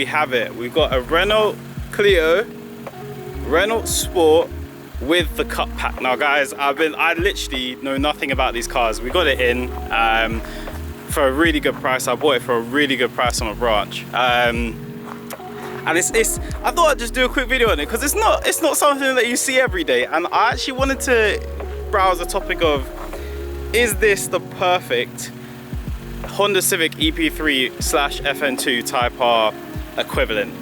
we have it. We've got a Renault Clio, Renault Sport with the cup pack. Now guys, I literally know nothing about these cars. We got it in for a really good price. I bought it for a really good price on a branch. And I thought I'd just do a quick video on it because it's not something that you see every day. And I actually wanted to browse the topic of, is this the perfect Honda Civic EP3/FN2 Type R equivalent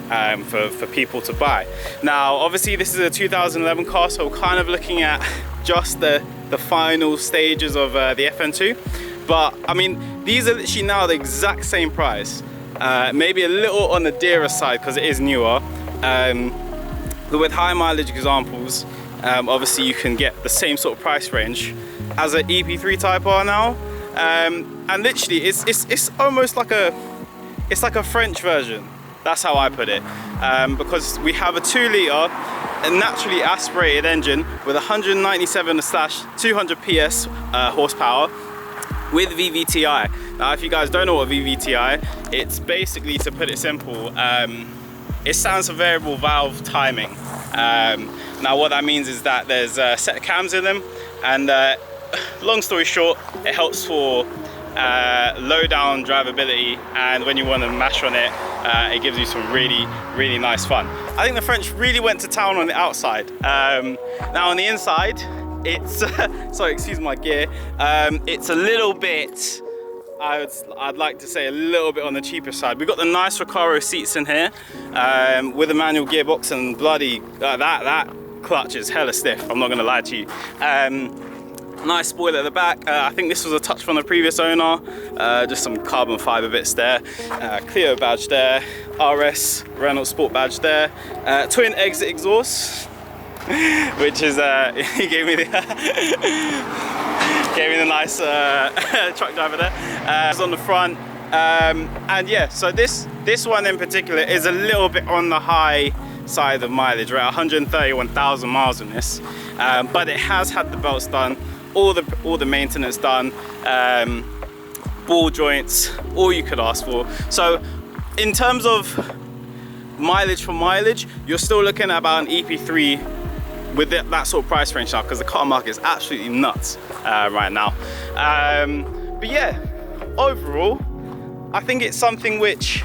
for people to buy? Now obviously this is a 2011 car, so we're kind of looking at just the final stages of the FN2. But I mean, these are literally now the exact same price. Maybe a little on the dearer side because it is newer, but with high mileage examples, obviously you can get the same sort of price range as an EP3 Type R now, and literally it's almost like a French version. That's how I put it, because we have a 2-litre naturally aspirated engine with 197/200 PS horsepower with VVTi. Now if you guys don't know what VVTi, it's basically, to put it simple, it stands for variable valve timing. Now what that means is that there's a set of cams in them, and long story short, it helps for low down drivability, and when you want to mash on it, it gives you some really nice fun. I think the French really went to town on the outside. Now on the inside, it's sorry, excuse my gear, it's a little bit, I'd like to say a little bit on the cheaper side. We've got the nice Recaro seats in here, with a manual gearbox, and bloody that clutch is hella stiff, I'm not gonna lie to you. Nice spoiler at the back. I think this was a touch from the previous owner, just some carbon fiber bits there. Clio badge there, RS Renault Sport badge there, twin exit exhaust, which is he gave me the nice truck driver there. It's on the front, and yeah, so this one in particular is a little bit on the high side of mileage. We're at 131,000 miles on this, but it has had the belts done, all the maintenance done, ball joints, all you could ask for. So in terms of mileage for mileage, you're still looking at about an EP3 with that sort of price range now, because the car market is absolutely nuts right now. But yeah, overall, I think it's something which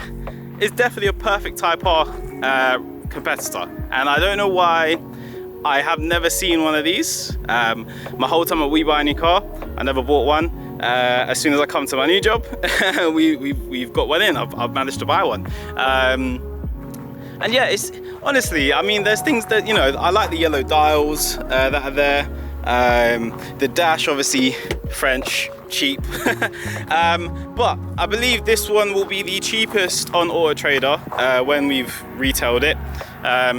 is definitely a perfect Type R competitor, and I don't know why I have never seen one of these. My whole time that we buy a new car, I never bought one. As soon as I come to my new job, we've got one in. I've managed to buy one. And yeah, it's honestly, I mean, there's things that, you know, I like the yellow dials that are there. The dash, obviously French, cheap. But I believe this one will be the cheapest on Auto Trader when we've retailed it.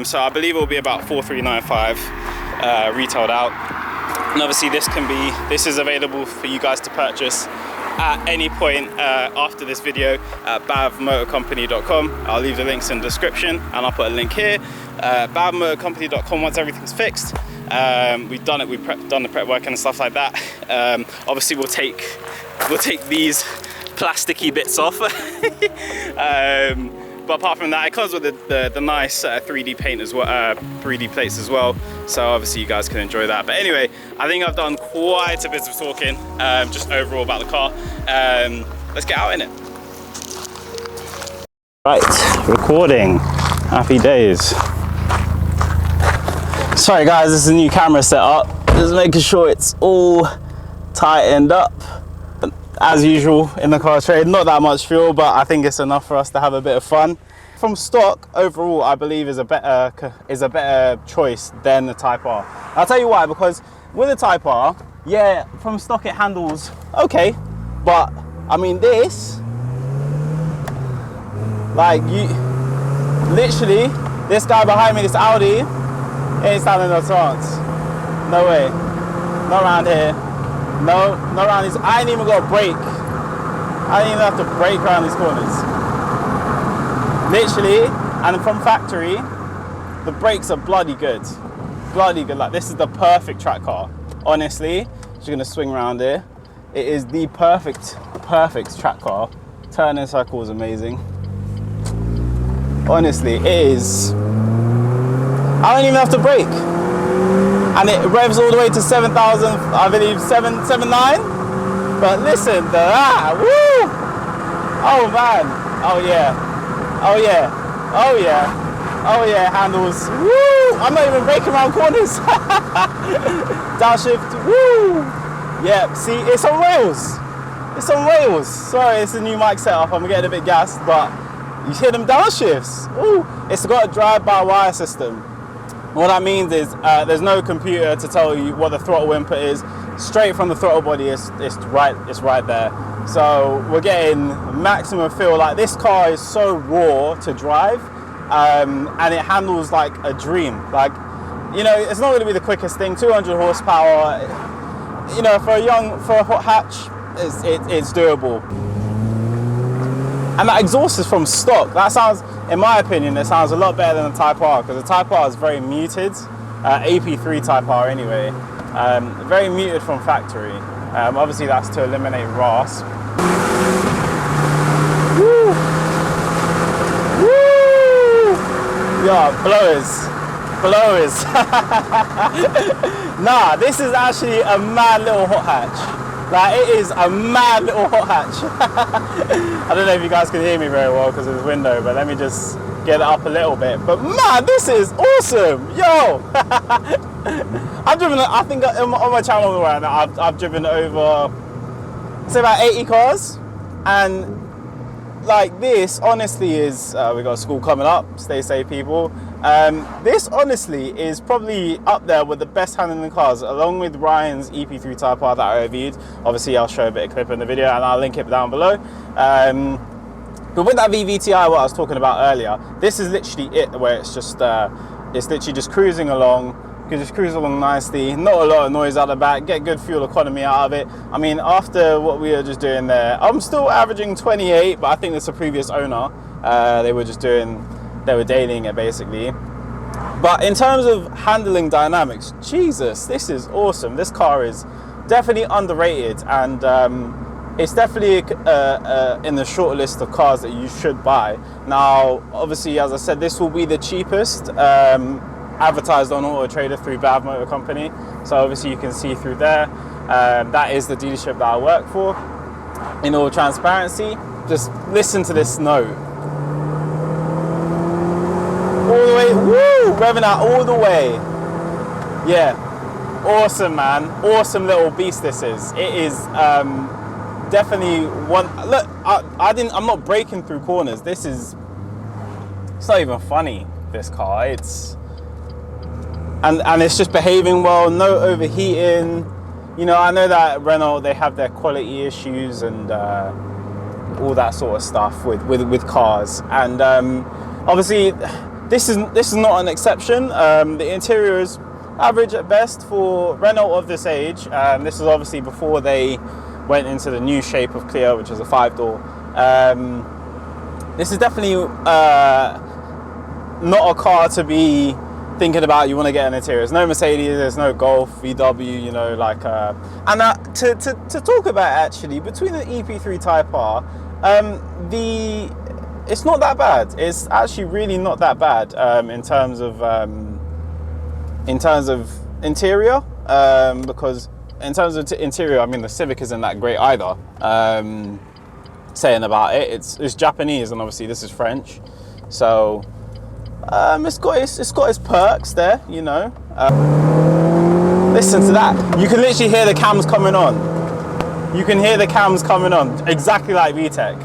So I believe it will be about 4,395 retailed out. And obviously this is available for you guys to purchase at any point after this video at bavmotorcompany.com. I'll leave the links in the description, and I'll put a link here. bavmotorcompany.com, once everything's fixed. We've done it, done the prep work and stuff like that. Obviously we'll take these plasticky bits off. But apart from that, it comes with the nice 3D paint as well, 3D plates as well. So obviously you guys can enjoy that. But anyway, I think I've done quite a bit of talking, just overall about the car. Let's get out in it. Right, recording. Happy days. Sorry guys, this is a new camera setup. Just making sure it's all tightened up. As usual in the car trade, not that much fuel, but I think it's enough for us to have a bit of fun. From stock, overall, I believe is a better choice than the Type R. I'll tell you why, because with the Type R, yeah, from stock it handles okay, but I mean this, like you, literally, this guy behind me, this Audi, ain't standing no chance. No way, not around here. No, not around these. I ain't even got a brake. I didn't even have to brake around these corners. Literally, and from factory, the brakes are bloody good. Bloody good. Like, this is the perfect track car. Honestly, just gonna swing around here. It is the perfect track car. Turning circle is amazing. honestly, it is. I don't even have to brake, and it revs all the way to 7,000. I believe 779. But listen to that! Woo! Oh man! Oh yeah! Oh yeah! Oh yeah! Oh yeah! Handles! Woo! I'm not even braking around corners. Downshift! Woo! Yeah. See, it's on rails. It's on rails. Sorry, it's a new mic setup. I'm getting a bit gassed, but you hear them downshifts. Ooh! It's got a drive-by-wire system. What that means is there's no computer to tell you what the throttle input is. Straight from the throttle body, it's right there. So we're getting maximum feel. Like, this car is so raw to drive, and it handles like a dream. Like, you know, it's not going to be the quickest thing. 200 horsepower. You know, for a hot hatch, it's doable. And that exhaust is from stock. That sounds, in my opinion, it sounds a lot better than the Type R, because the Type R is very muted. AP3 Type R anyway. Very muted from factory. Obviously that's to eliminate rasp. Woo! Woo! Yeah, blowers. Blowers. Nah, this is actually a mad little hot hatch. Like, it is a mad little hot hatch. I don't know if you guys can hear me very well because of the window, but let me just get it up a little bit. But man, this is awesome. Yo! I've driven, I think on my channel right now, I've driven over, say, about 80 cars. And like, this honestly is, we got school coming up, stay safe people. This honestly is probably up there with the best handling cars, along with Ryan's EP3 Type R that I reviewed. Obviously I'll show a bit of clip in the video and I'll link it down below. But with that VVTi, what I was talking about earlier, this is literally it, where it's just, it's literally just cruising along. You can just cruise along nicely, not a lot of noise out the back, get good fuel economy out of it. I mean, after what we were just doing there, I'm still averaging 28, but I think that's a previous owner. They were dailying it basically. But in terms of handling dynamics, Jesus, this is awesome. This car is definitely underrated, and it's definitely in the short list of cars that you should buy. Now, obviously, as I said, this will be the cheapest. Advertised on Auto Trader through Bav Motor Company, so obviously you can see through there. That is the dealership that I work for. In all transparency, just listen to this note. All the way, woo, revving out all the way. Yeah, awesome, man. Awesome little beast this is. It is definitely one. Look, I'm not braking through corners. It's not even funny, this car. And it's just behaving well, no overheating. You know, I know that Renault, they have their quality issues and all that sort of stuff with cars. And obviously, this is not an exception. The interior is average at best for Renault of this age. This is obviously before they went into the new shape of Clio, which is a 5-door. This is definitely not a car to be thinking about. You want to get an interior. There's no Mercedes, there's no Golf, VW, you know, like and to talk about actually, between the EP3 Type R, it's not that bad. It's actually really not that bad in terms of interior, because in terms of interior, I mean, the Civic isn't that great either. Saying about it, it's Japanese, and obviously this is French, so it's got its perks there, you know. Listen to that. You can literally hear the cams coming on. You can hear the cams coming on, exactly like VTEC.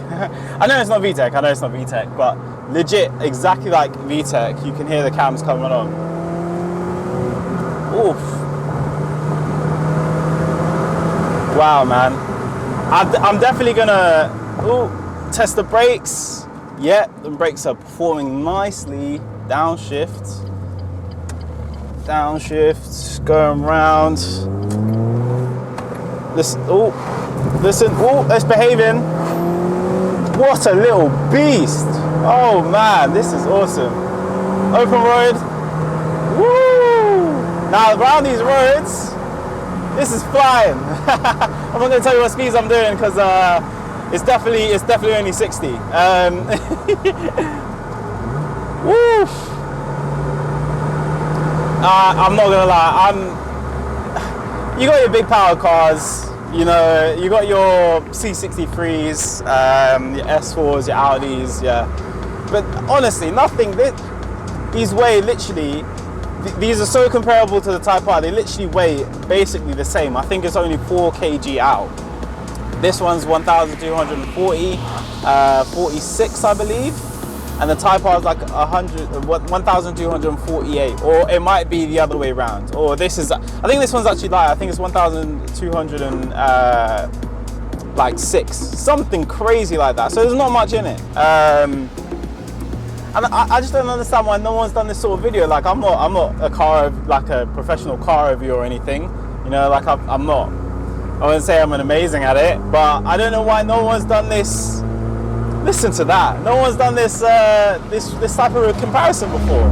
I know it's not VTEC, but legit, exactly like VTEC, you can hear the cams coming on. Oof. Wow, man. I'm definitely gonna test the brakes. Yeah, the brakes are performing nicely. Downshift, going round. Listen, it's behaving. What a little beast. Oh man, this is awesome. Open road. Woo! Now around these roads, this is flying. I'm not gonna tell you what speeds I'm doing because it's definitely only 60. Woo! I'm not gonna lie, you got your big power cars, you know, you got your C63s, your S4s, your Audis, yeah. But honestly, these weigh literally, these are so comparable to the Type R, they literally weigh basically the same. I think it's only 4 kg out. This one's 1,240, 46 I believe. And the Type R is like 1,248, or it might be the other way around. Or this is, I think this one's actually light. I think it's 1,206, something crazy like that. So there's not much in it. And I just don't understand why no one's done this sort of video. Like I'm not a professional car reviewer or anything. You know, like I'm not. I wouldn't say I'm amazing at it, but I don't know why no one's done this. Listen to that. No one's done this this type of comparison before.